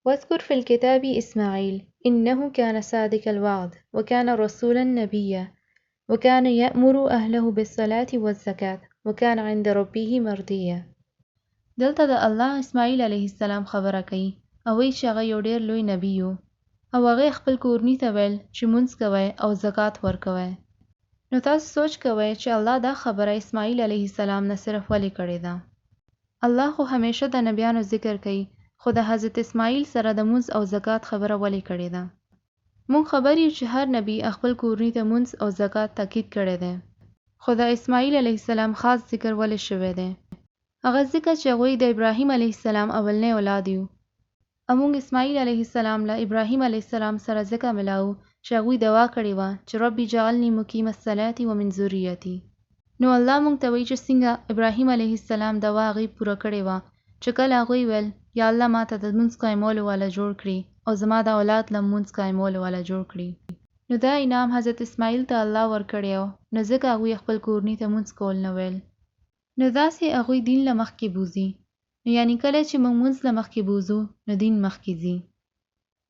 واذكر في الكتاب إسماعيل إنه كان صادق الوعد وكان رسولا نبيا وكان يأمر أهله بالصلاة والزکاة وكان عند ربه مرضيا. دلته د الله اسماعیل علیه السلام خبره کوي او وایي چې هغه یو ډېر لوی نبی و او هغه خپل کورنۍ ته ویل چې مونځ کوئ او زکات ورکوئ. نو تاسو سوچ کوئ چې الله دا خبره اسماعیل علیه السلام نه صرف ولې کړې ده. الله خو همیشه د نبیانو ذکر کوي، خو د حضرت اسماعیل سره د مونځ او زکات خبره ولې کړې ده؟ مونږ خبر یو چې هر نبی خپل کورنۍ ته مونځ او زکات تاکید کړی دی، خو د اسماعیل علیه السلام خاص ذکر ولې شوی دی؟ هغه ځکه چې هغوی د ابراهیم علیه السلام اولنی اولاد یو. امونږ اسماعیل علیه السلام له ابراهیم علیه السلام سره ځکه ملاو چې هغوی دعا کړې وه چې رب جعلني مقیم الصلاة ومن ذریتي. نو الله مونږ ته وایي چې څنګه ابراهیم علیه السلام دعا هغوی پوره کړې وه چې کله هغوی ویل یا الله ماته د لمونځ قایمولو والا جوړ کړي او زما د اولاد له لمونځ قایمولو والا جوړ کړي. نو دا انعام حضرت اسماعیل ته الله ورکړی و، نو ځکه هغوی خپل کورنۍ ته مونځ کول نه ویل. نو داسې هغوی دین له مخکې بوځي، نو یعنی کله چې موږ مونځ له مخکې بوځو نو دین مخکې ځي.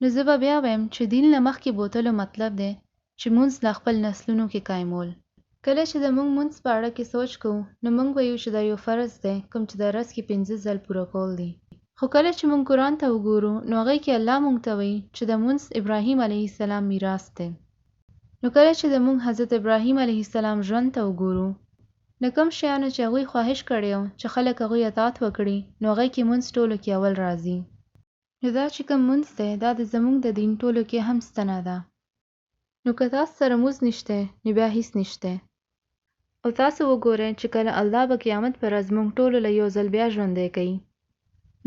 نو زه به بیا وایم چې دین له مخکې بوتلو مطلب دی چې مونځ له خپل نسلونو کې قایمول. کله چې د موږ مونځ په اړه کې سوچ کوو نو موږ وایو چې دا یو فرض دی کوم چې د ورځ کې 15 ځل پوره کول دي. خو کله چې موږ قرآن ته وګورو نو هغې کې الله موږ ته وایي چې د مونځ ابراهیم علیه السلام میراث دی. نو کله چې د موږ حضرت ابراهیم علیه السلام ژوند ته وګورو نو کوم شیانو چې هغوی خواهش کړی و چې خلک هغوی اطاعت وکړي نو هغې کې مونځ ټولو کې اول راځي. نو دا چې کوم مونځ دی دا د زموږ د دین ټولو کې هم ستنه ده. نو که تاسو سره مونځ نشته نو بیا هیڅ نشته. او تاسو وګورئ چې کله الله به قیامت پر ورځ موږ ټولو له یو ځل بیا ژوندی کوي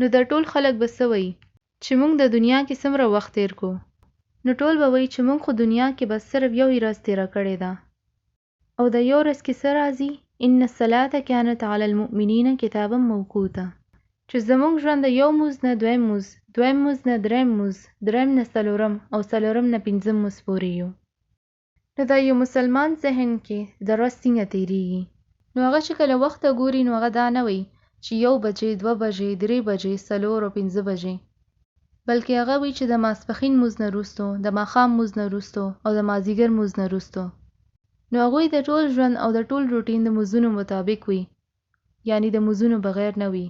نو دا ټول خلک به څه وایي چې موږ د دنیا کې څومره وخت تیر کو؟ نو ټول به وایي چې موږ خو دنیا کې بس صرف یو ورځ تیره کړې ده. او د یو ورځ کې څه راځي؟ ان الصلاة كانت على المؤمنین کتابا موقوتا. چې زموږ ژوند د یو مونځ نه دویم مونځ، دویم مونځ نه دریم مونځ، دریم نه څلورم او څلورم نه پنځم مونځ پورې یو. نو د یو مسلمان ذهن کې د ورځ څنګه تیریږي؟ نو هغه چې کله وخت ته ګوري نو هغه دا نه وایي چې 1 بجې، 2 بجې، 3 بجې، 4 او 5 بجې، بلکې هغه وایي چې د ماسپښین مونځ نه وروستو، د ماښام مونځ نه وروستو او د مازدیګر مونځ نه وروستو. نو هغوی د ټول ژوند او د ټول روټین د مونځونو مطابق وي، یعنی د مونځونو بغیر نه وي.